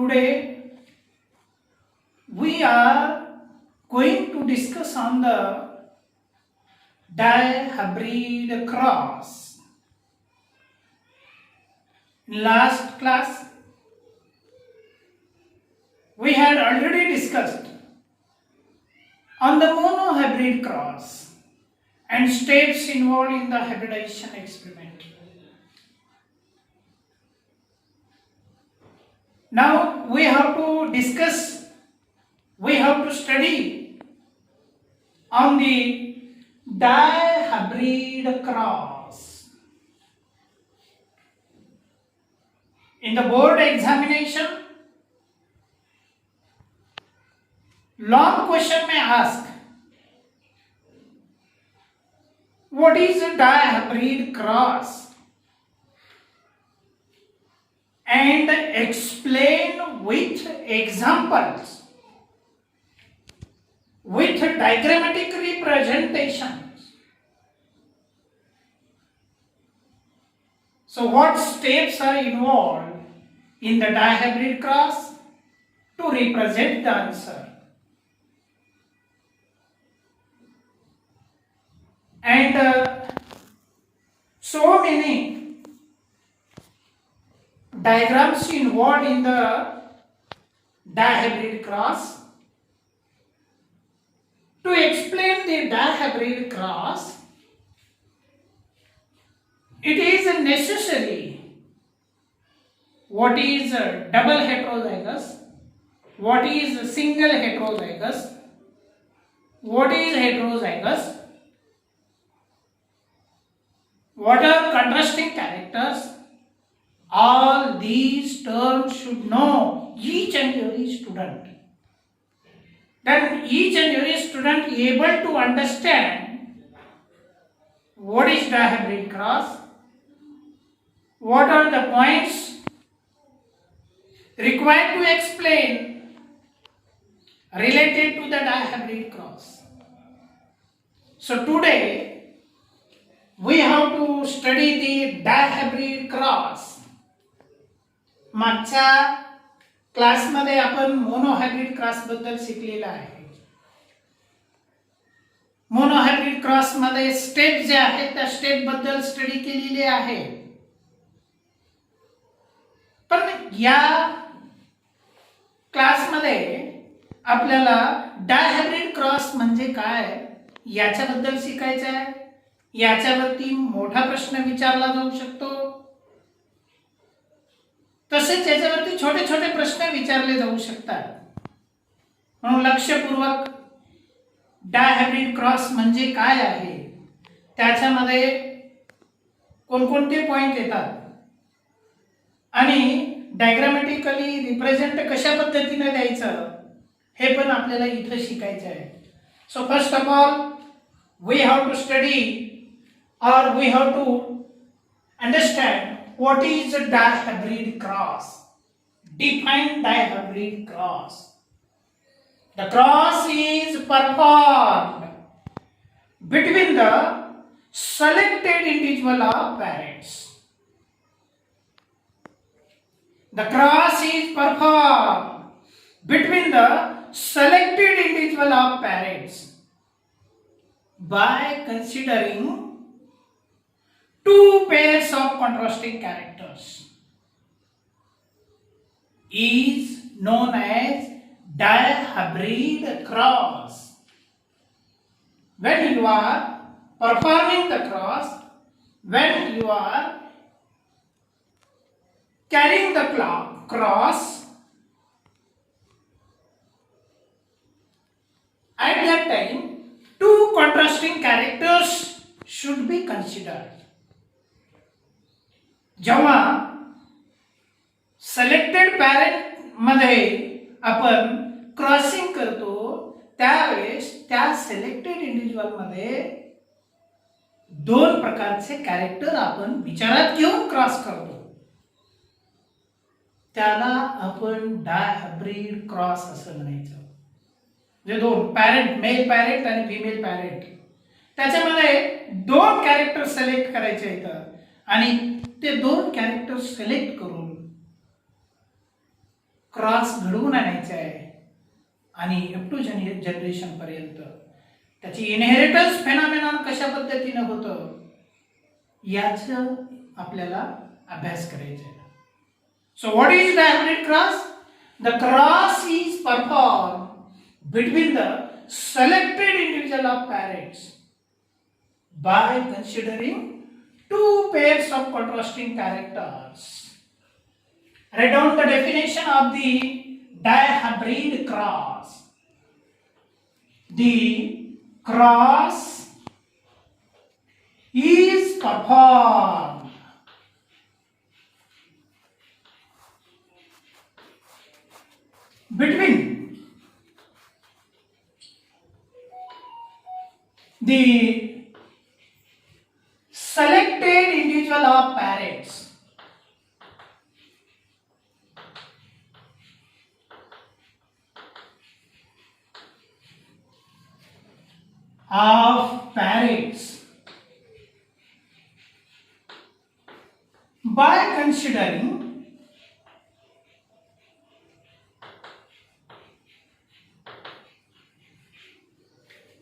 Today we are going to discuss on the dihybrid cross. In last class we had already discussed on the monohybrid cross and steps involved in the hybridization experiment. Now we have to study on the dihybrid cross. In the board examination, long question may ask, what is a dihybrid cross? And explain with examples, with diagrammatic representations. So what steps are involved in the dihybrid cross to represent the answer? And so many diagrams involved in the dihybrid cross. To explain the dihybrid cross, it is necessary what is double heterozygous, what is single heterozygous, what is heterozygous, what are contrasting characters. All these terms should know each and every student. Then each and every student able to understand what is dihybrid cross, what are the points required to explain related to the dihybrid cross. So today we have to study the dihybrid cross. मागच्या क्लासमध्ये आपण monohybrid cross बद्दल शिकलेला आहे. Monohybrid cross मध्ये step जे आहेत त्या step बद्दल स्टडी केलेली आहे. पण या क्लासमध्ये आपल्याला डायहायब्रिड क्रॉस म्हणजे काय याच्याबद्दल शिकायचं आहे. याच्यावरती मोठा प्रश्न विचारला जाऊ शकतो, तसेच याच्यावरती छोटे छोटे प्रश्न विचारले जाऊ शकतात. म्हणून लक्षपूर्वक डायहायब्रिड क्रॉस म्हणजे काय आहे, त्याच्यामध्ये कोणकोणते पॉइंट येतात आणि डायग्रामॅटिकली रिप्रेझेंट कशा पद्धतीने द्यायचं हे पण आपल्याला इथे शिकायचं आहे. So first of all we have to study or we have to understand what is a dihybrid cross. Define dihybrid cross. The cross is performed between the selected individual of parents. The cross is performed between the selected individual of parents by considering two pairs of contrasting characters is known as dihybrid cross. When you are performing the cross, when you are carrying the cross, at that time two contrasting characters should be considered. जेव्हा selected parent मध्ये आपण crossing करतो त्यावेळेस त्या selected individual मध्ये दोन प्रकारचे character आपण विचारात घेऊन क्रॉस करतो, त्याला आपण डायहायब्रिड क्रॉस असं म्हणायचं. जे दोन पॅरेंट, मेल पॅरेंट आणि फिमेल पॅरेंट, त्याच्यामध्ये दोन कॅरेक्टर सिलेक्ट करायचे आहेत आणि ते दोन कॅरेक्टर सिलेक्ट करून क्रॉस घडवून आणायचे आहे आणि अप टू जनरेशन पर्यंत त्याची इनहेरिटन्स फेनॉमेनॉन कशा पद्धतीने होतं याचं आपल्याला अभ्यास करायचा आहे. So what is the hybrid cross? The cross is perform between the selected individual of parents by considering two pairs of contrasting characters. Write down the definition of the dihybrid cross. The cross is performed between the selected individual of parents by considering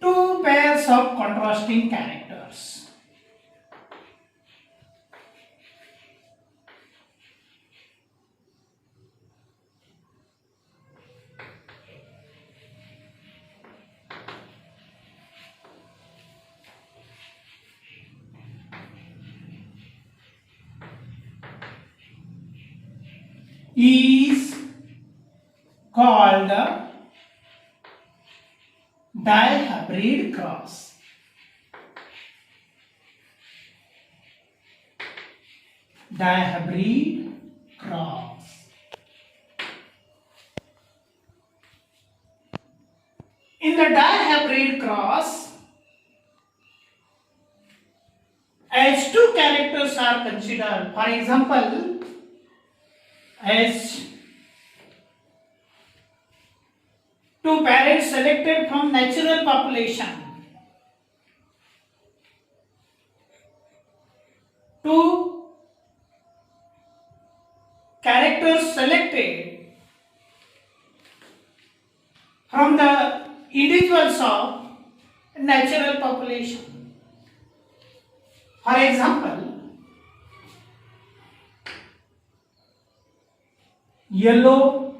two pairs of contrasting characters. Is called dihybrid cross. Dihybrid cross. In the dihybrid cross, as two characters are considered, for example, as two parents selected from natural population, two characters selected from the individuals of natural population. For example, yellow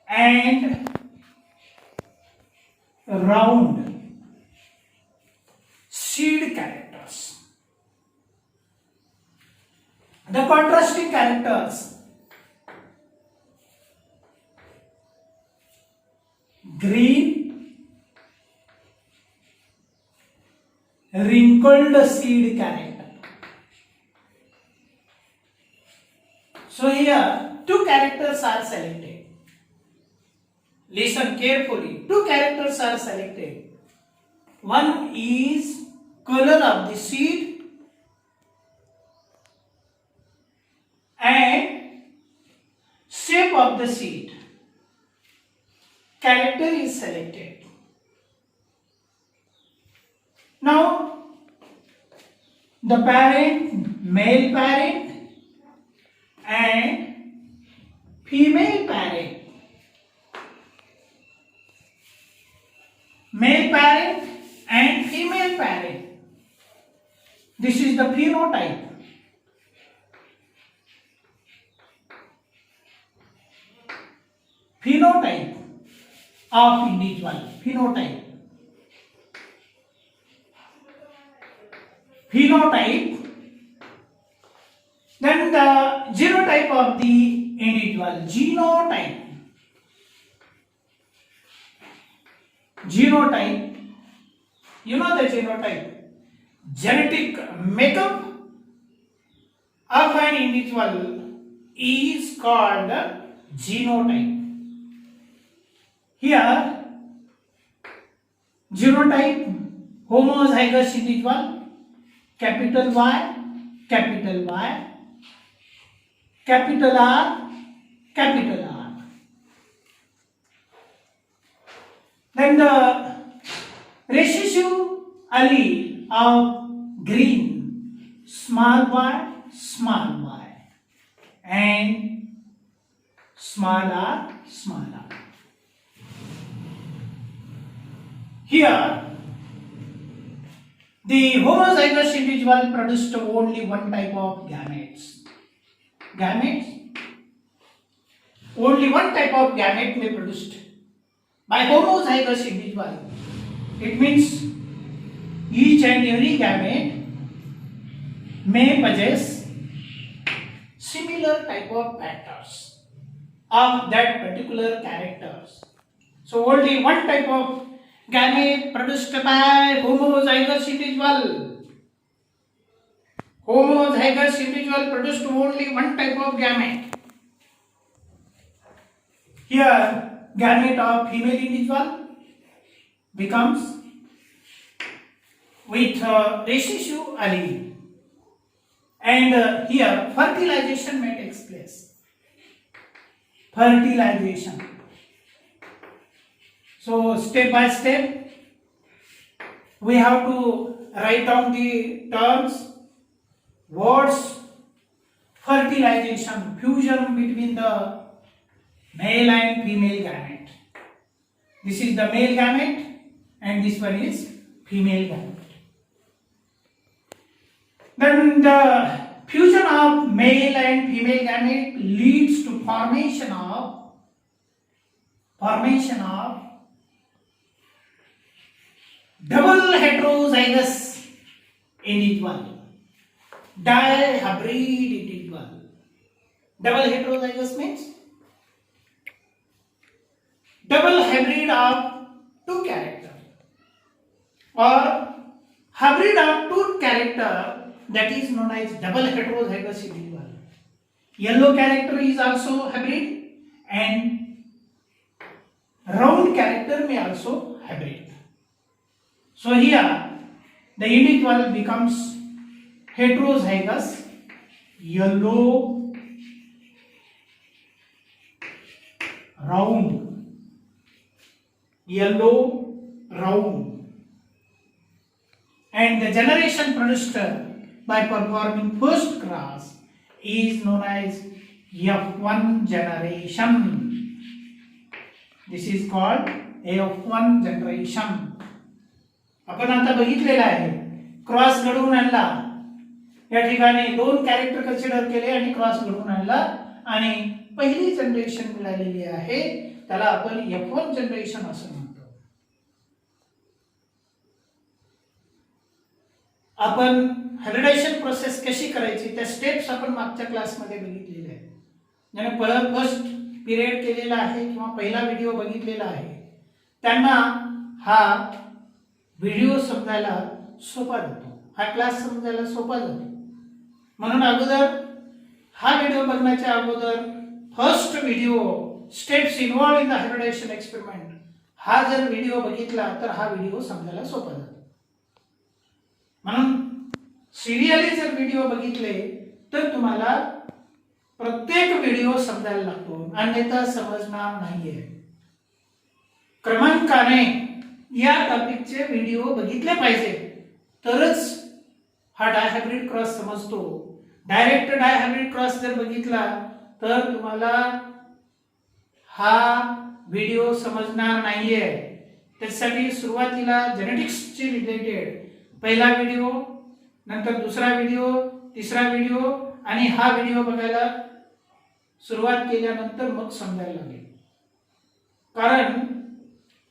and round seed characters. The contrasting characters green wrinkled seed character. So here two characters are selected. Listen carefully. Two characters are selected. One is color of the seed and shape of the seed. Character is selected. Now, the parent, male parent and female parent. Male parent and female parent. This is the phenotype. Phenotype of individual. Phenotype. Phenotype. Then the genotype of the individual. Genotype. Genotype, you know the genotype, genetic makeup of an individual is called genotype. Here, genotype, homozygous individual, capital Y, capital Y, capital R, capital R. Then the recessive allele of green small y, and small r. Here, the homozygous individual produced only one type of gametes. Only one type of gamete may produced by homozygous individual. It means each and every gamete may possess similar type of factors of that particular characters. So only one type of gamete produced by homozygous individual. Homozygous individual produced only one type of gamete. Here, gamete of female individual becomes with recessive allele, and here fertilization may take place. Fertilization. So step by step, we have to write down the terms, words. Fertilization, fusion between the male and female gamete. This is the male gamete and this one is female gamete. Then the fusion of male and female gamete leads to formation of double heterozygous individual, dihybrid individual. Double heterozygous means double hybrid of two character, or hybrid of two character, that is known as double heterozygous individual. Yellow character is also hybrid and round character may also hybrid. So here the individual becomes heterozygous, yellow, round, and the generation produced by performing first cross is known as F1 generation. This is called F1 generation. आपण आता बघितलेला आहे, cross घडवून आणला, या ठिकाणी दोन character consider केले आणि क्रॉस घडवून आणला आणि पहिली जनरेशन मिळालेली आहे, त्याला आपण F1 जनरेशन असं म्हणतो. आपण हायब्रिडायझेशन प्रोसेस कशी करायची त्या स्टेप्स आपण मागच्या क्लासमध्ये बघितलेले आहेत. ज्याने फर्स्ट पिरियड केलेला आहे किंवा पहिला व्हिडिओ बघितलेला आहे त्यांना हा व्हिडिओ समजायला सोपा जातो, हा क्लास समजायला सोपा जातो. म्हणून अगोदर हा व्हिडिओ बघण्याच्या अगोदर first video steps involve in the hybridisation experiment हा जर व्हिडिओ बघितला तर हा व्हिडिओ समजायला सोपा जातो. म्हणून सिरियली जर व्हिडिओ बघितले तर तुम्हाला प्रत्येक व्हिडिओ समजायला लागतो, अन्यथा समजणार नाहीये. क्रमांकाने या टॉपिकचे व्हिडिओ बघितले पाहिजे तरच हा डायहायब्रिड क्रॉस समजतो. डायरेक्ट डायहायब्रिड क्रॉस जर बघितला तर तुम्हाला हा व्हिडिओ समजणार नाहीये. त्यासाठी सुरुवातीला जेनेटिक्सची रिलेटेड पहिला व्हिडिओ, नंतर दुसरा व्हिडिओ, तिसरा व्हिडिओ आणि हा व्हिडिओ बघायला सुरुवात केल्यानंतर मग समजायला लागेल. कारण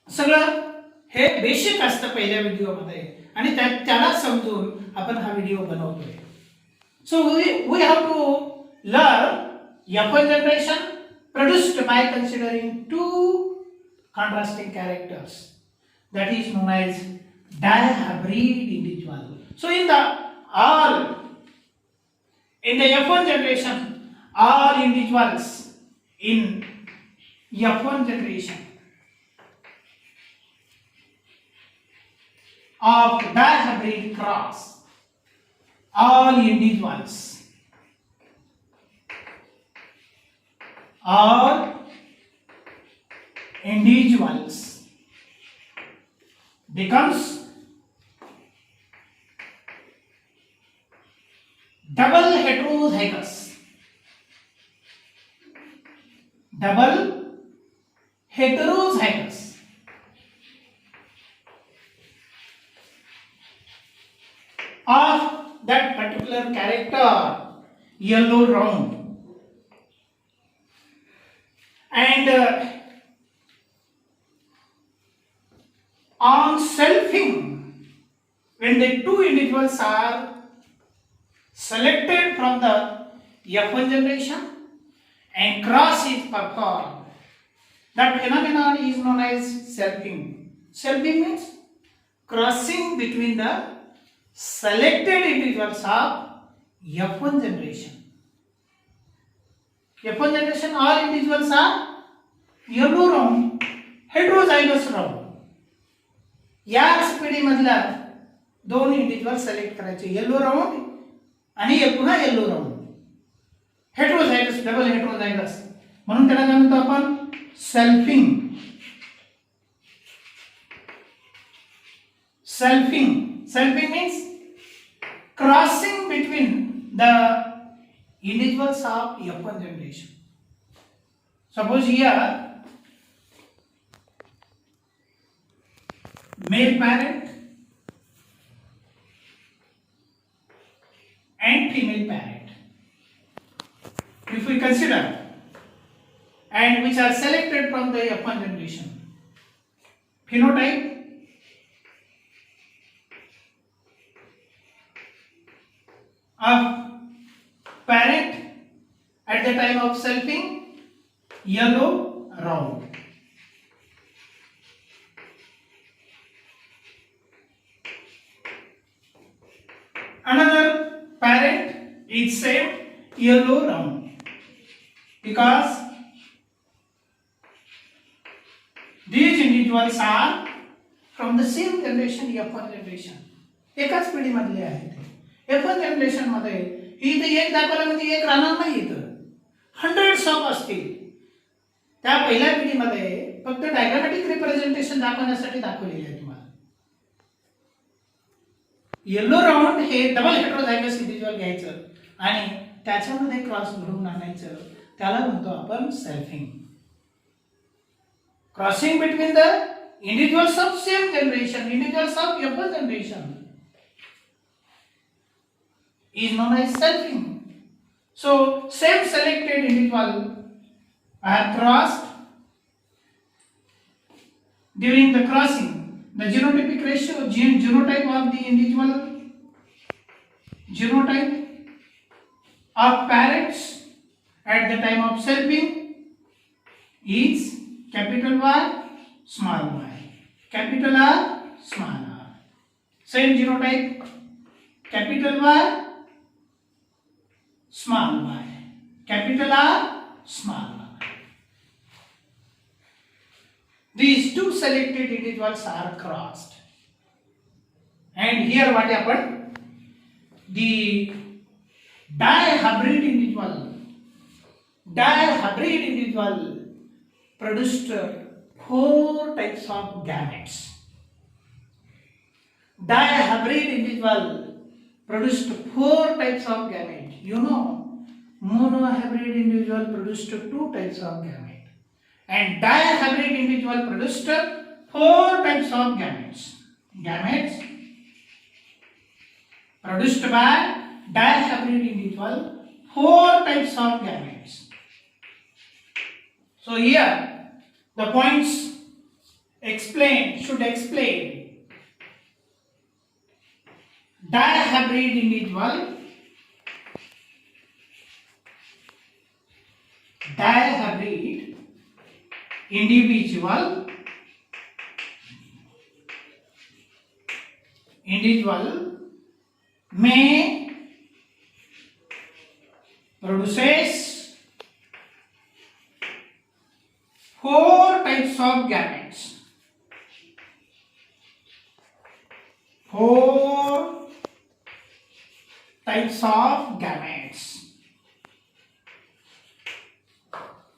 सगळं हे बेसिक असतं पहिल्या व्हिडिओमध्ये आणि त्याला समजून आपण हा व्हिडिओ बनवतोय. So we have to learn F1 generation produced by considering two contrasting characters, that is known as dihybrid individual. So in the F1 generation, all individuals in F1 generation of dihybrid cross, all individuals becomes double heterozygous. Double heterozygous. Of that particular character, yellow round. And on selfing, when the two individuals are selected from the F1 generation and cross is performed, that phenomenon is known as selfing. Selfing means crossing between the selected individuals of F1 generation. F1 generation, all individuals are yellow round, heterozygous round. याच पिढीमधला दोन individual select करायचे, yellow round आणि पुन्हा yellow round, heterozygous, double heterozygous, म्हणून त्याला काय म्हणतो आपण, selfing. Selfing means crossing between the individuals of F1 generation. Suppose here male parent and female parent, if we consider, and which are selected from the F1 generation, phenotype of parent at the time of selfing, yellow round. Another parent is same, yellow round, because these individuals are from the same generation, F1 generation. एकाच पिढीमधले आहेत. F1 generation मध्ये इथे एक दाखवलं म्हणजे एक राहणार नाही, इथं हंड्रेड्स ऑफ असतील. त्या पहिल्या पिढीमध्ये फक्त डायग्रामॅटिक रिप्रेझेंटेशन दाखवण्यासाठी दाखवलेले आहे तुम्हाला. येलो राऊंड हे डबल हेट्रोझायगस इंडिव्हिज्युअल घ्यायचं आणि त्याच्यामध्ये क्रॉस घडवून आणायचं, त्याला म्हणतो आपण selfing. Crossing between the individuals of same generation, individuals of F1 generation is known as selfing. So same selected individual are crossed. During the crossing, the genotypic ratio, genotype of the individual, genotype of parents at the time of selfing is capital Y, small y, capital R, small r. Same genotype, capital Y, small y, capital R, small r. These two selected individuals are crossed. And here what happened? The dihybrid individual produced 4 types of gametes. Dihybrid individual produced 4 types of gametes. You know, monohybrid individual produced 2 types of gametes, and dihybrid individual produced 4 types of gametes. Gametes produced by dihybrid individual, 4 types of gametes. So here the points should explain dihybrid individual may produces 4 types of gametes. 4 types of gametes.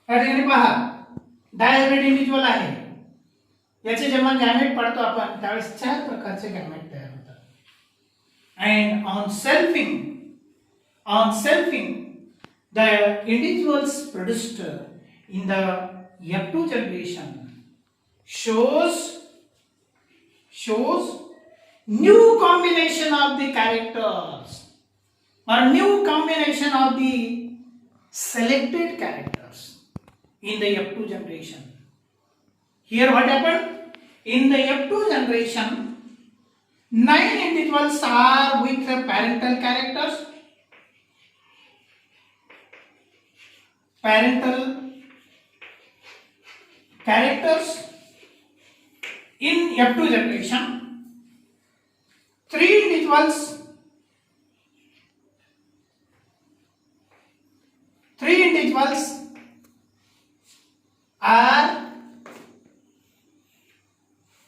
या ठिकाणी पहा, डायहायब्रिड individual आहे, याचे जेव्हा gamete पडतो आपण त्यावेळेस 4 प्रकारचे गॅमेट तयार होतात. And on selfing on selfing, the individuals produced in the F2 generation shows new combination of the characters or new combination of the selected characters in the F2 generation. Here what happened? In the F2 generation, 9 individuals are with parental characters. In F2 generation, 3 individuals are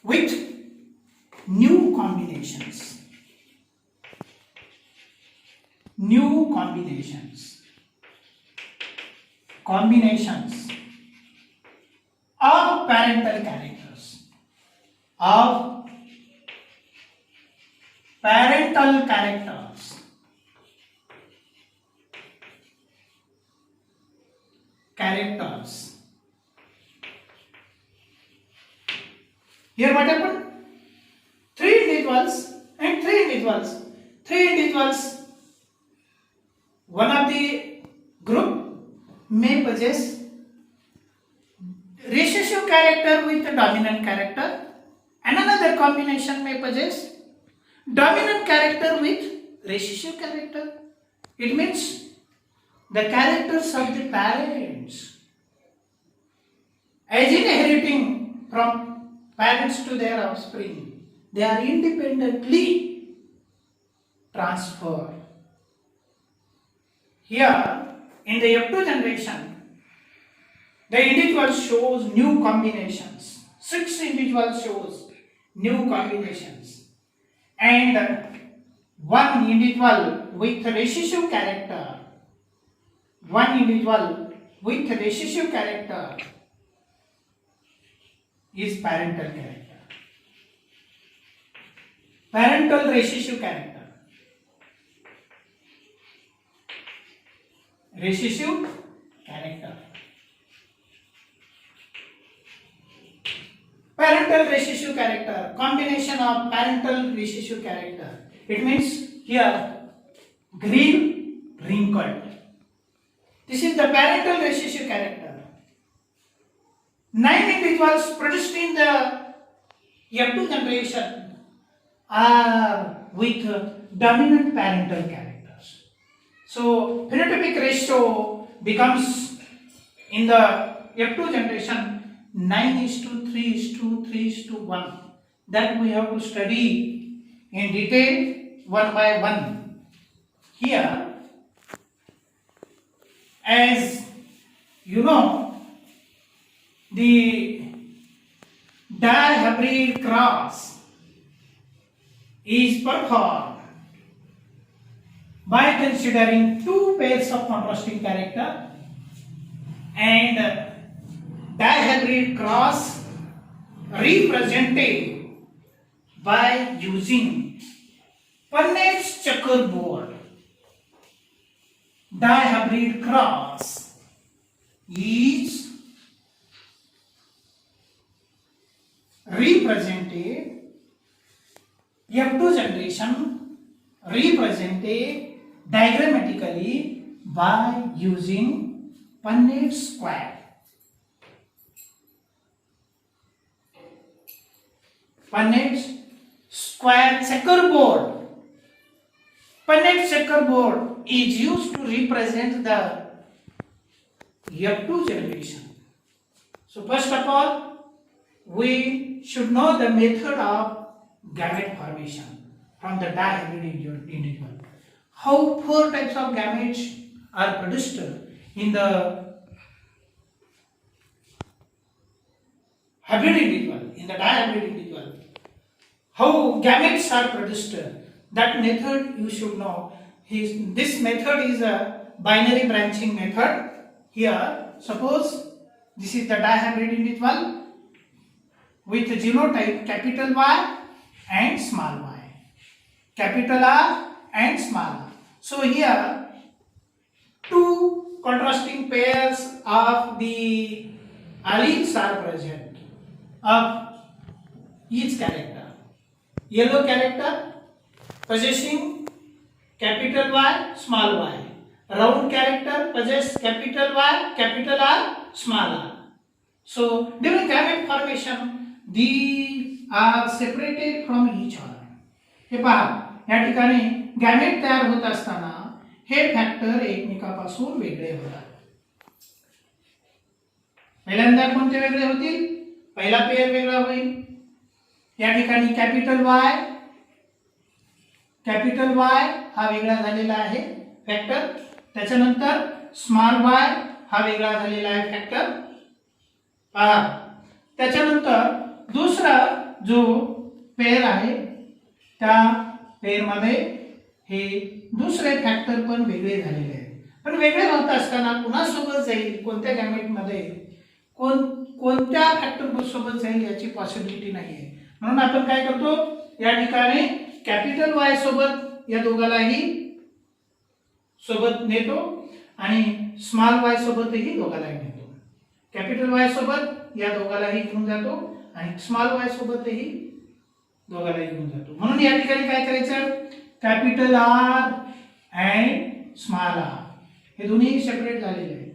with new combinations of parental characters Here what happened? 3 individuals and 3 individuals. 3 individuals, one of the group may possess recessive character with a dominant character, and another combination may possess dominant character with recessive character. It means the characters of the parents as inheriting from parents to their offspring, they are independently transferred. Here in the F2 generation, the individual shows new combinations. 6 individuals shows new combinations, and 1 individual with recessive character. 1 individual with recessive character is parental character. Parental recessive character. Recessive character. Parental recessive character. Combination of parental recessive character. It means here green, wrinkled. This is the parental recessive character. 9 individuals produced in the F2 generation are with dominant parental characters. So phenotypic ratio becomes in the F2 generation 9:3:3:1. That we have to study in detail one by one. Here, as you know, the dihybrid cross is performed by considering 2 pairs of contrasting character, and dihybrid cross represented by using Punnet's checkerboard. Dihybrid cross is represented, F2 generation represented diagrammatically by using Punnet's square. Punnet's square checkerboard. Punnet's checkerboard is used to represent the F2 generation. So first of all, we should know the method of gamete formation from the dihybrid individual. How 4 types of gametes are produced in the hybrid individual, in the dihybrid individual. How gametes are produced, that method you should know. This method is a binary branching method. Here, suppose this is the dihybrid individual with genotype capital Y and small y, capital R and small r. So here two contrasting pairs of the alleles are present of each character. Yellow character possessing capital Y, small y. Round character possess capital Y, capital R, small r. So during gamete formation, these are separated from each other. हे पहा, या ठिकाणी gamete तयार होत असताना हे factor एकमेकापासून वेगळे होतात. पहिल्यांदा कोणते वेगळे होतील? पहिला पेयर वेगळा होईल. या ठिकाणी कॅपिटल वाय हा वेगळा झालेला आहे फॅक्टर. त्याच्यानंतर स्मॉल वाय हा वेगळा झालेला आहे फॅक्टर. पहा, त्याच्यानंतर दुसरा जो पेयर आहे त्या पेयर मध्ये हे दुसरे फॅक्टर पण वेगळे झालेले आहेत. पण वेगळे होत असताना कुणासोबत जाईल, कोणत्या गॅमेट मध्ये कोणत्या फॅक्टर सोबत जाईल याची पॉसिबिलिटी नाहीये. म्हणून आपण काय करतो, या ठिकाणी कॅपिटल वाय सोबत या दोघालाही सोबत नेतो आणि स्मॉल वाय सोबतही दोघालाही नेतो. कॅपिटल वाय सोबत या दोघालाही घेऊन जातो आणि स्मॉल वाय सोबतही दोघालाही घेऊन जातो. म्हणून या ठिकाणी काय करायचं, capital R and small are हे दोन्ही सेपरेट झालेले आहेत.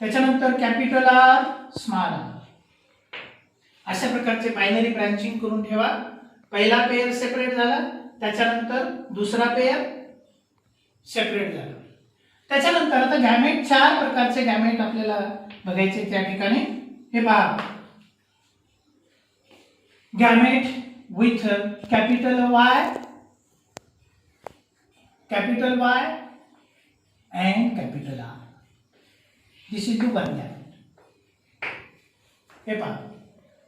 त्याच्यानंतर कॅपिटल आर स्मॉल आर अशा प्रकारचे बायनरी ब्रांचिंग करून ठेवा. पहिला पेयर सेपरेट झाला, त्याच्यानंतर दुसरा पेयर सेपरेट झाला. त्याच्यानंतर आता गॅमेट, 4 प्रकारचे गॅमेट आपल्याला बघायचे त्या ठिकाणी. हे पहा, gamete with capital Y and capital R. This is the one gamete. हे पहा,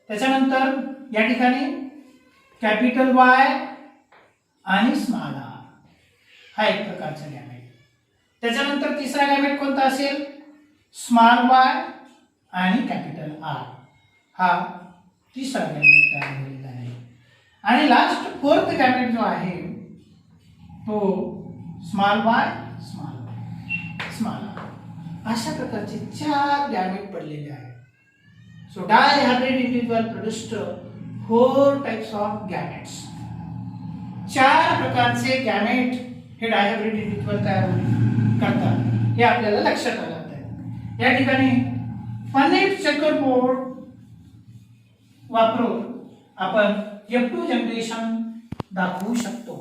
त्याच्यानंतर या ठिकाणी कॅपिटल वाय आणि स्मॉल आर हा एक प्रकारचा गॅमेट. त्याच्यानंतर तिसरा गॅमेट कोणता असेल, स्मॉल वाय आणि कॅपिटल आर हा तिसरा गॅमेट तयार झालेला आहे. आणि लास्ट 4th गॅमेट जो आहे तो स्मॉल वाय स्मॉल आर. अशा प्रकारचे 4 गॅमेट पडलेले आहेत. So dihybrid individual produced 4 types of gametes. 4 प्रकारचे गॅमेट हे डायहायब्रिड इंडिव्हिज्युअल तयार करतात, हे आपल्याला लक्षात आलं आहे. या ठिकाणी पनेट चेकरबोर्ड वापरून आपण F2 जनरेशन दाखवू शकतो.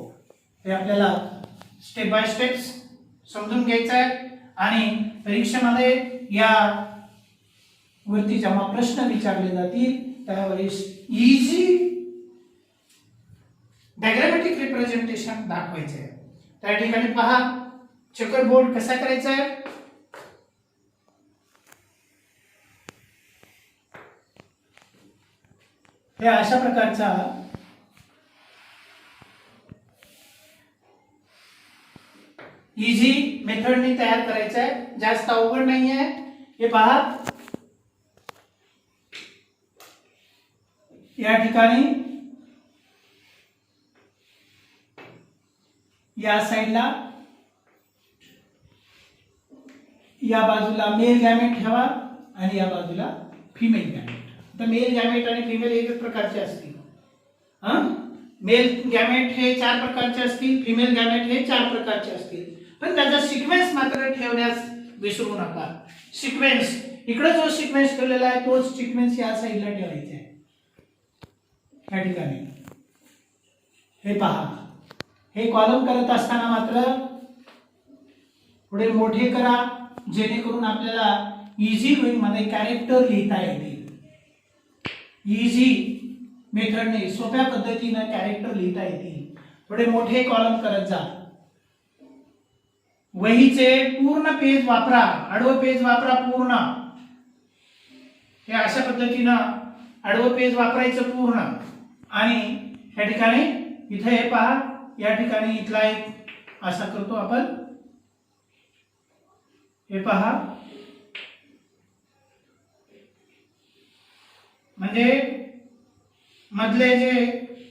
हे आपल्याला स्टेप बाय स्टेप्स समजून घ्यायचं आहे आणि परीक्षेमध्ये या वरती जेव्हा प्रश्न विचारले जातील त्यावेळेस इझी डायग्रामॅटिक रिप्रेझेंटेशन दाखवायचे आहे. त्या ठिकाणी पहा, चेकरबोर्ड कसा करायचा आहे. हे अशा प्रकारचा इझी मेथडने तयार करायचा आहे, जास्त अवघड नाही आहे. हे पहा, या ठिकाणी या साइडला या बाजूला मेल गॅमेट ठेवा आणि या बाजूला फिमेल गॅमेट. तर मेल गॅमेट आणि फिमेल एकच प्रकारचे असतील. मेल गॅमेट हे 4 प्रकारचे असतील, फिमेल गॅमेट हे 4 प्रकारचे असतील. पण त्याचा सिक्वेन्स मात्र ठेवण्यास विसरू नका. सिक्वेन्स इकडे जो सिक्वेन्स ठेवलेला आहे तोच सिक्वेन्स या साइडला ठेवायचा आहे. या ठिकाणी हे पहा, हे कॉलम करत असताना मात्र थोडे मोठे करा जेणेकरून आपल्याला इझी गोइंग मध्ये कॅरेक्टर लिहिता येतील. इझी मेथडने सोप्या पद्धतीने कॅरेक्टर लिहिता येतील. थोडे मोठे कॉलम करत जा. वहीचे पूर्ण पेज वापरा, आडवं पेज वापरा पूर्ण. हे अशा पद्धतीने आडवं पेज वापरायचं पूर्ण. आणि या ठिकाणी इथे हे पहा, या ठिकाणी इथला एक असा करतो आपण. हे पहा, म्हणजे मधले जे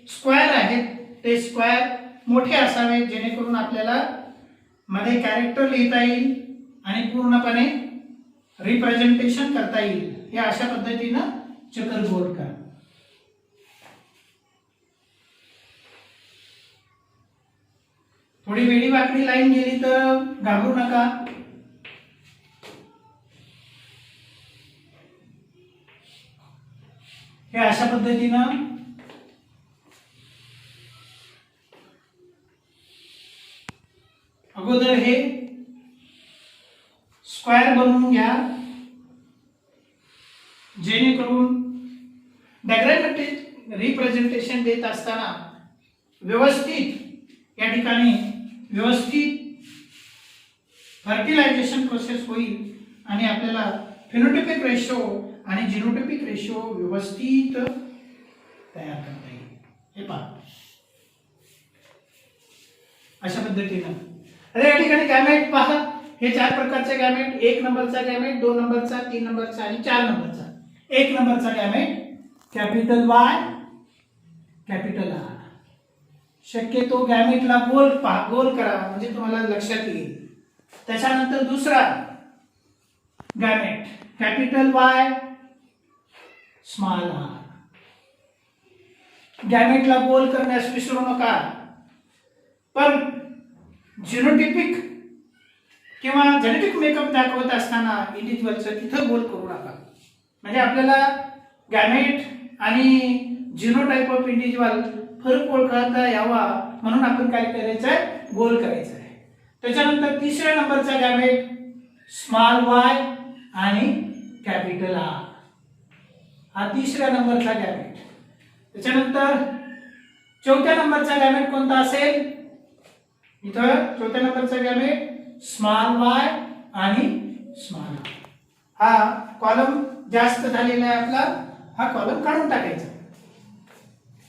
स्क्वेअर आहेत ते स्क्वेअर मोठे असावे जेणेकरून आपल्याला मध्ये कॅरेक्टर लिहिता येईल आणि पूर्णपणे रिप्रेझेंटेशन करता येईल. हे अशा पद्धतीनं चेकरबोर्ड करा. थोडी वेडी वाकडी लाईन गेली तर घाबरू नका. हे अशा पद्धतीनं अगोदर हे स्क्वेअर बनवून घ्या, जेणेकरून डायग्रामॅटिक रिप्रेझेंटेशन देत असताना व्यवस्थित या ठिकाणी व्यवस्थित फर्टिलायझेशन प्रोसेस होईल आणि आपल्याला फिनोटाइपिक रेशो आणि जिनोटाइपिक रेशो व्यवस्थित तयार करता येईल. हे पहा अशा पद्धतीनं. या ठिकाणी गॅमेट पहा, हे 4 प्रकारचे गॅमेट. 1 नंबरचा गॅमेट, 2 नंबरचा, 3 नंबरचा आणि 4 नंबरचा. 1 नंबरचा gamete capital Y, capital are. शक्यतो गॅमेटला गोल करा म्हणजे तुम्हाला लक्षात येईल. त्याच्यानंतर दुसरा gamete capital Y, small R. गॅमेटला गोल करण्यास विसरू नका. पण जिनोटिपिक किंवा जेनेटिक मेकअप दाखवत असताना इंडिव्हिज्युअलचं तिथं गोल करू नका. म्हणजे आपल्याला गॅमेट आणि जिनोटाइप ऑफ इंडिव्हिज्युअल फरक ओळखता यावा म्हणून आपण काय करायचंय, गोल करायचं आहे. त्याच्यानंतर तिसऱ्या नंबरचा गॅमेट स्मॉल वाय आणि कॅपिटल आर. हा तिसऱ्या नंबरचा गॅमेट. त्याच्यानंतर चौथ्या नंबरचा गॅमेट कोणता असेल, इथं चौथ्या नंबरचा गॅमेट स्मॉल वाय आणि स्मॉल आर. हा कॉलम जास्त झालेला आहे आपला, हा कॉलम काढून टाकायचा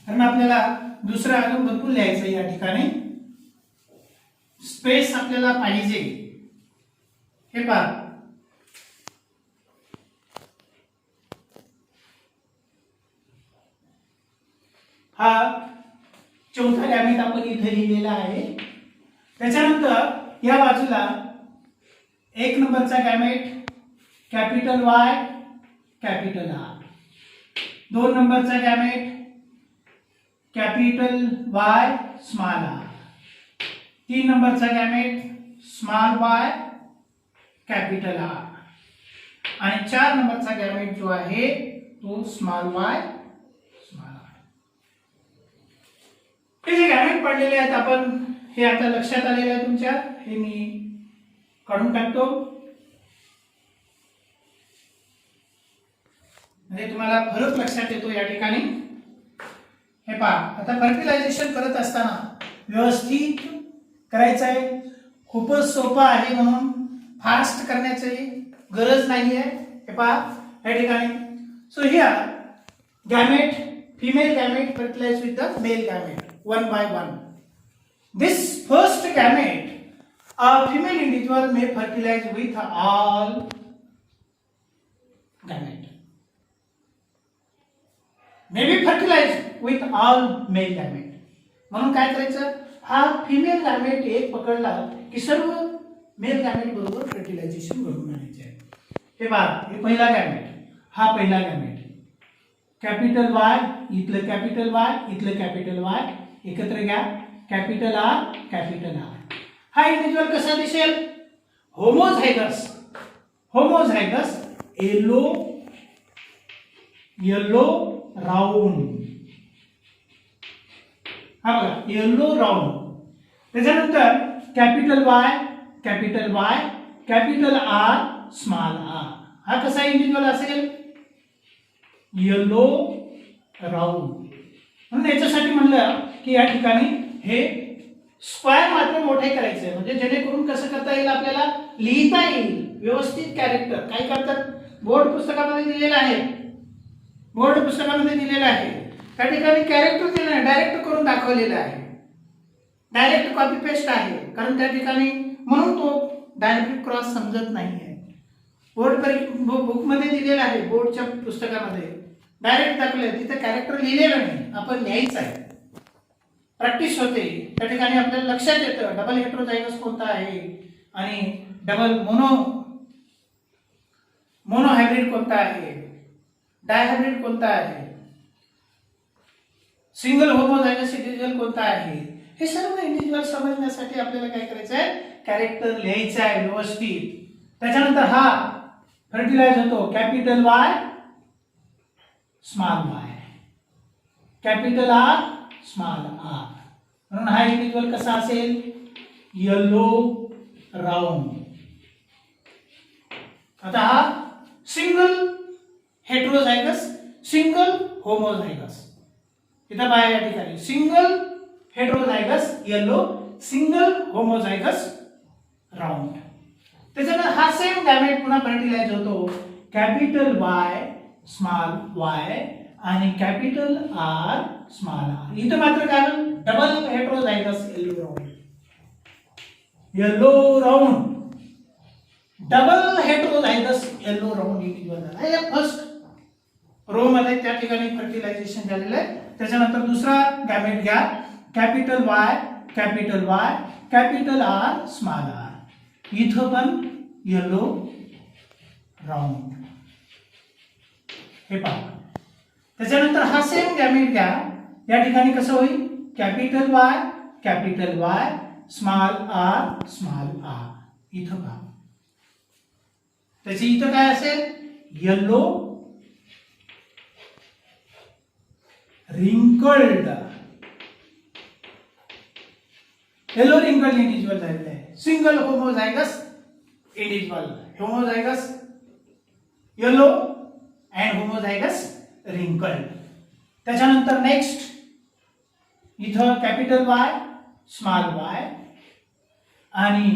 कारण आपल्याला दुसरा अजून भरपूर लिहायचं. या ठिकाणी स्पेस आपल्याला पाहिजे. हे पहा हा चौथा गॅमेट आपण इथे लिहिलेला आहे. त्याच्यानंतर या बाजूला 1 नंबरचा gamete capital Y, capital R. 2 नंबरचा gamete capital Y, small r. 3 नंबरचा गॅमेट स्मॉल वाय, कॅपिटल आर. आणि 4 नंबरचा गॅमेट जो आहे तो स्मॉल वाय, स्मॉल आर. हे जे गॅमेट पडलेले आहेत आपण, हे आता लक्षात आलेलं आहे तुमच्या. हे मी काढून टाकतो म्हणजे तुम्हाला फरक लक्षात येतो या ठिकाणी. हे पहा आता फर्टिलायझेशन करत असताना व्यवस्थित करायचं आहे. खूपच सोपं आहे म्हणून फास्ट करण्याची गरज नाही आहे. हे पहा या ठिकाणी. So here gamete, female gamete fertilized with the male gamete one by one. This first gamete, a female individual may fertilize with all gamete. May be fertilized with all male gamete. म्हणून काय करायचं, हा female gamete एक पकडला की सर्व mail gamete बरोबर fertilisation घडून आणायचे आहे. हे पहा, हे पहिला गॅमेट, हा पहिला गॅमेट, कॅपिटल वाय, इथलं कॅपिटल वाय, इथलं कॅपिटल वाय एकत्र घ्या, कॅपिटल आर, कॅपिटल आर. हा इंडिव्हिज्युअल कसा दिसेल, homozygous, homozygous yellow, yellow round. हा बघा येलो राऊंड. त्याच्यानंतर capital Y, capital Y, capital R, small r. हा कसा इंडिव्हिज्युअल असेल, येलो राऊंड. म्हणून याच्यासाठी म्हणलं की या ठिकाणी हे स्क्वेअर मात्र मोठे करायचे म्हणजे जेणेकरून कसं करता येईल, आपल्याला लिहिता येईल व्यवस्थित कॅरेक्टर. काय करतात, बोर्ड पुस्तकामध्ये दिलेलं आहे, बोर्ड पुस्तकामध्ये दिलेलं आहे. त्या ठिकाणी कॅरेक्टर दिलेलं आहे, डायरेक्ट करून दाखवलेलं आहे, डायरेक्ट कॉपी पेस्ट आहे. कारण त्या ठिकाणी म्हणून तो डायरेक्ट क्रॉस समजत नाही आहे. बोर्ड बुक मध्ये दिलेलं आहे, बोर्डच्या पुस्तकामध्ये डायरेक्ट दाखवलं, तिथे कॅरेक्टर लिहिलेलं नाही, आपण लिहायचं आहे. प्रॅक्टिस होते त्या ठिकाणी आपल्याला लक्षात येतं डबल हेटेरोझायगस कोणता आहे आणि डबल मोनोहायब्रिड कोणता आहे, डायहायब्रिड कोणता आहे, सिंगल होमोझायगस इंडिव्हिज्युअल कोणता आहे, हे सर्व इंडिव्हिज्युअल समजण्यासाठी आपल्याला काय करायचं आहे, कॅरेक्टर लिहायचं आहे व्यवस्थित. त्याच्यानंतर हा फर्टिलाइज होतो कॅपिटल वाय स्मॉल वाय, कॅपिटल आर स्मॉल आर. म्हणून हा इंडिव्हिज्युअल कसा असेल, येलो राऊंड. आता हा सिंगल हेटेरोझायगस, सिंगल होमोझायगस. इथं पहा या ठिकाणी single heterozygous yellow, single homozygous round. त्याच्यानंतर हा सेम गॅमेट पुन्हा फर्टिलाइज होतो कॅपिटल वाय स्मॉल वाय आणि कॅपिटल आर स्मॉल आर. इथं मात्र काय double heterozygous yellow round, double heterozygous yellow round individual झाला. हे फर्स्ट रो मध्ये त्या ठिकाणी फर्टिलायझेशन झालेलं आहे. त्याच्यानंतर दुसरा गॅमेट घ्या capital Y capital R small r. इथं पण येलो राऊंड हे पहा. त्याच्यानंतर हा सेम गॅमेट घ्या, या ठिकाणी कसं होईल capital Y small r small r. इथं पहा त्याची इथं काय असेल yellow wrinkled, yellow wrinkled individual झालेलं आहे. Single homozygous individual, homozygous yellow and homozygous wrinkled. त्याच्यानंतर नेक्स्ट इथं कॅपिटल वाय स्मॉल वाय आणि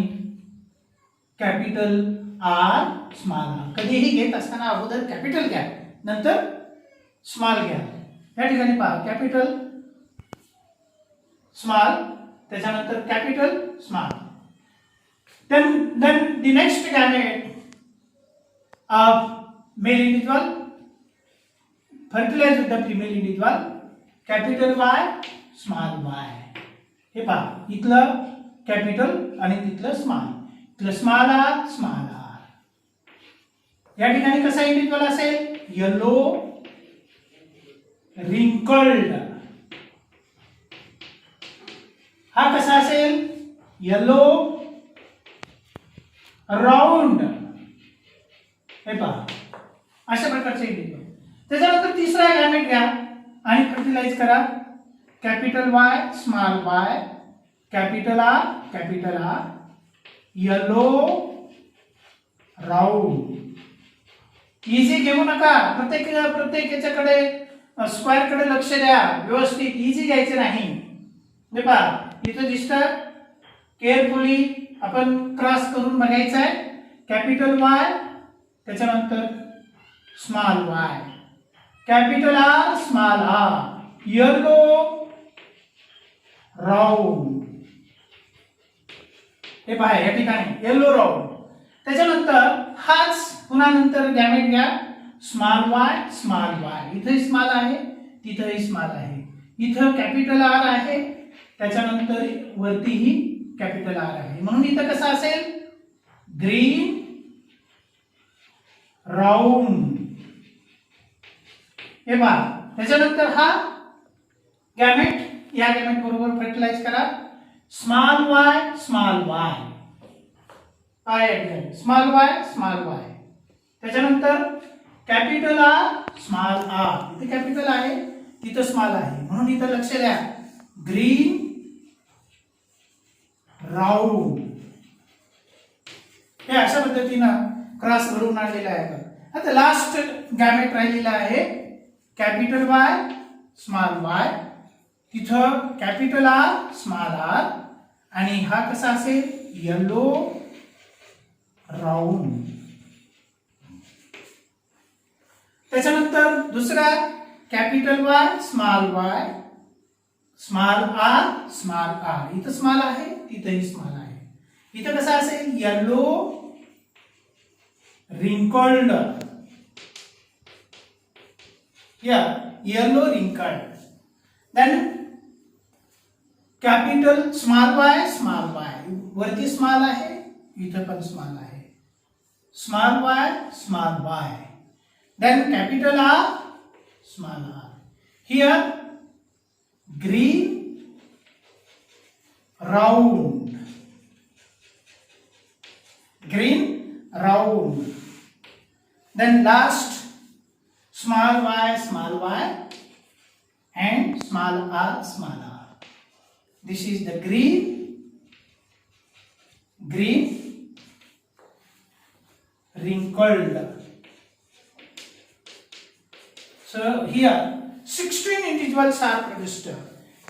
कॅपिटल आर स्मॉल आर. कधीही घेत असताना अगोदर कॅपिटल घ्या नंतर स्मॉल घ्या. या ठिकाणी पहा कॅपिटल स्मॉल त्याच्यानंतर capital small. then the next gamete of male individual fertilized with the female individual capital Y small y. हे पहा इथलं कॅपिटल आणि तिथलं स्मॉल, इथलं स्मॉल आर स्मॉल आर. या ठिकाणी कसा इंडिव्हिज्युअल असेल येलो रिंकल्ड. हा कसा असेल येलो राऊंड. हे पहा अशा प्रकारचे इंडिव्हिज्युअल. त्याच्यानंतर तिसरा गॅमेट घ्या आणि फर्टिलाइज करा capital Y small Y capital are yellow round. Easy घेऊ नका, प्रत्येक याच्याकडे स्क्वेअर कडे लक्ष द्या व्यवस्थित, इझी घ्यायचे नाही. हे पहा इथं दिसतं केअरफुली आपण क्रॉस करून बघायचं आहे कॅपिटल वाय त्याच्यानंतर स्मॉल वाय capital R small R yellow round. हे पहा या ठिकाणी येलो राऊंड. त्याच्यानंतर हाच पुन्हा नंतर गॅमेट घ्या स्मॉल वाय इथंही स्मॉल आहे तिथंही स्मॉल आहे. इथं कॅपिटल आर आहे त्याच्यानंतर वरतीही कॅपिटल आर आहे. म्हणून इथं कसं असेल ग्रीन राऊंड. हे पहा त्याच्यानंतर हा गॅमेट या गॅमेट बरोबर फर्टिलाइज करा स्मॉल वाय स्मॉल वाय. त्याच्यानंतर कॅपिटल आर स्मॉल आर. इथे कॅपिटल आहे तिथं स्मॉल आहे म्हणून इथं लक्ष द्या ग्रीन राऊंड. हे अशा पद्धतीनं क्रॉस घडवून आणलेला आहे. आता लास्ट गॅमेट राहिलेला आहे कॅपिटल वाय स्मॉल वाय तिथं कॅपिटल आर स्मॉल आर आणि हा कसा असेल येलो राऊंड. त्याच्यानंतर दुसरा कॅपिटल वाय स्मॉल आर. इथं स्मॉल आहे तिथंही स्मॉल आहे. इथं कसं असेल yellow wrinkled. Yellow wrinkled. Then capital small y वरती स्मॉल आहे, इथं पण स्मॉल आहे. Small y, then capital R, small r. Here green round, then last small y and small r. This is the green wrinkled. So here 16 individuals are produced.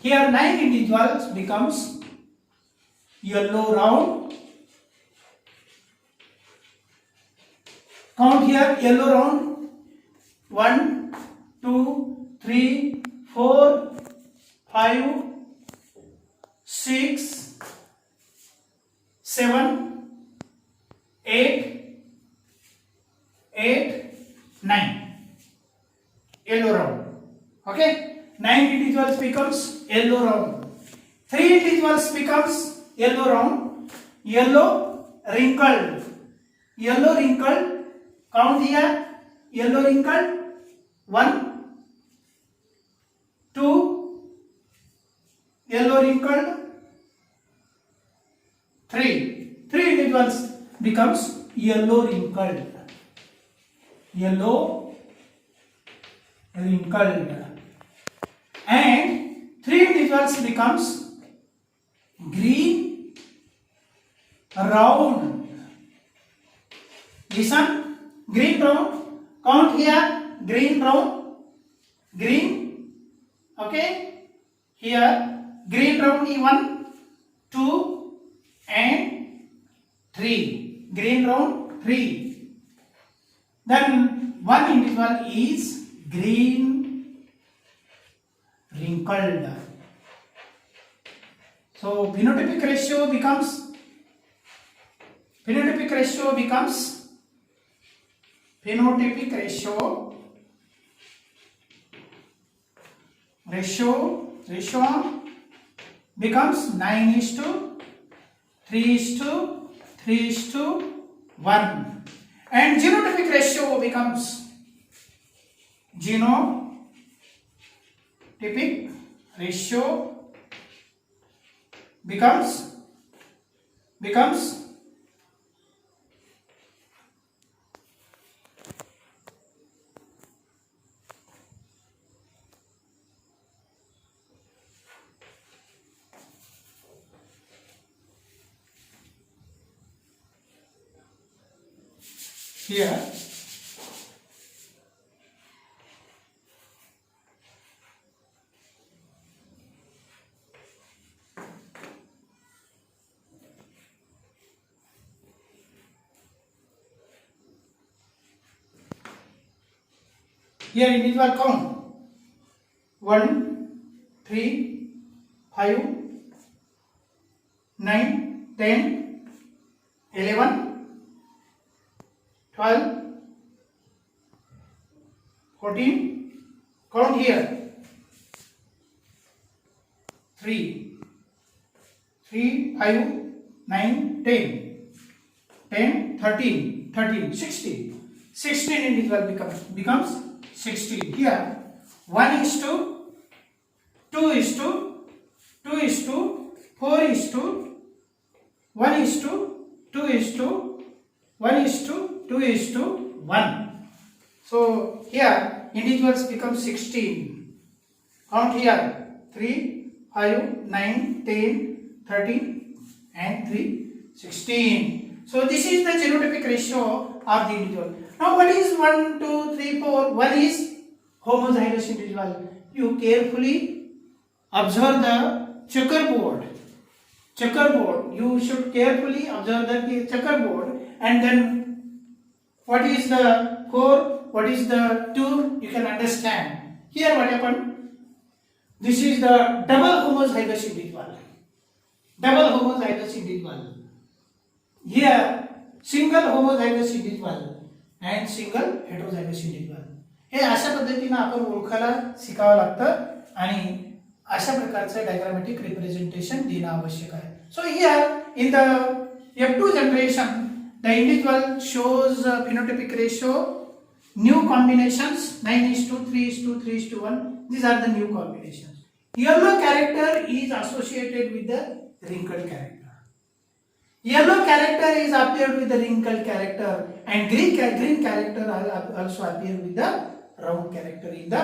Here 9 individuals becomes yellow round. Count here yellow round. 1, 2, 3, 4, 5, 6, 7, 8, 9. Yellow round. Okay, 9 individuals becomes yellow round. 3 individuals becomes yellow round. Yellow wrinkled. Count here. Yellow wrinkled. 1, 2. Yellow wrinkled. 3. 3 individuals becomes yellow wrinkled. And 3 individuals becomes green round. Listen, green round. Count here, green round. Okay, here green round is 1, 2 and 3. Green round 3. Then one individual is green wrinkled. So phenotypic ratio becomes becomes 9:3:3:1, and genotypic ratio becomes here individual count 1, 3, 5, 9, 10, 11, 12, 14. Count here 3, 5, 9, 10, 13, 16 individual becomes 16. Here 1:2:1:2:1:1. So here individuals become 16. Count here 3, 5, 9, 10, 13 and 3, 16. So this is the genotypic ratio of the individual. Now what is 1, 2, 3, 4? 1 is homozygous individual. You carefully observe the checkerboard. You should carefully observe the checkerboard, and then what is the 4, what is the 2, you can understand. Here what happened? This is the double homozygous individual. Here single homozygous individual and single heterozygous individual. हे अशा पद्धतीने आपण ओळखायला शिकावं लागतं आणि अशा प्रकारचं diagrammatic representation देणं आवश्यक आहे. So here in the F2 generation the individual shows phenotypic ratio, new combinations 9:3:2, 3:1. These are the new combinations. Yellow character is associated with the wrinkled character. Yellow character is appeared with the wrinkled character, and green character also appear with the round character in the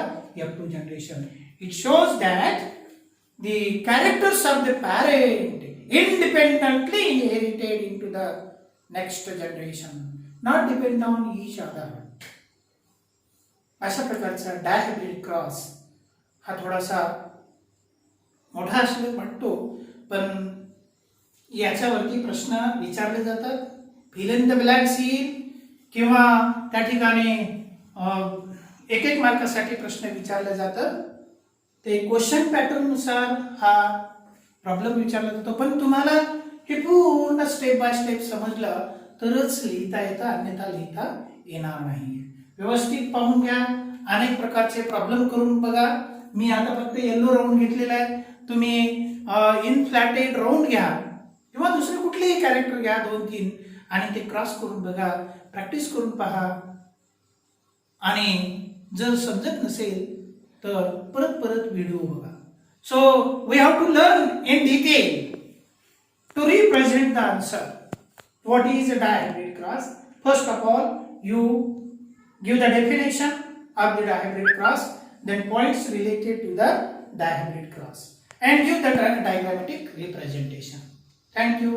F2 generation. It shows that the characters of the parent independently inherited into the next generation, not depend on each other. अशा प्रकारचा डायहायब्रिड cross हा थोडासा मोठा असले वाटतो, पण याच्यावरती प्रश्न विचारले जातात. फिल इन द ब्लॅक सील किंवा त्या ठिकाणी एक मार्कासाठी प्रश्न विचारले जातात. ते क्वेश्चन पॅटर्न नुसार हा प्रॉब्लेम विचारला जातो. पण तुम्हाला हे पूर्ण स्टेप बाय स्टेप समजलं तरच लिहिता येतं, अन्यथा लिहिता येणार नाही. व्यवस्थित पाहून घ्या, अनेक प्रकारचे प्रॉब्लेम करून बघा. मी आता फक्त येलो राऊंड घेतलेला आहे. तुम्ही इनफ्लॅटेड राऊंड घ्या किंवा दुसरे कुठलेही कॅरेक्टर घ्या 2-3 आणि ते क्रॉस करून बघा, प्रॅक्टिस करून पहा. आणि जर समजत नसेल तर परत व्हिडिओ बघा. So we have to learn in detail to represent the answer. What is a dihybrid cross? First of all, you give the definition of the dihybrid cross, then points related to the dihybrid cross, and give the diagrammatic representation. Thank you.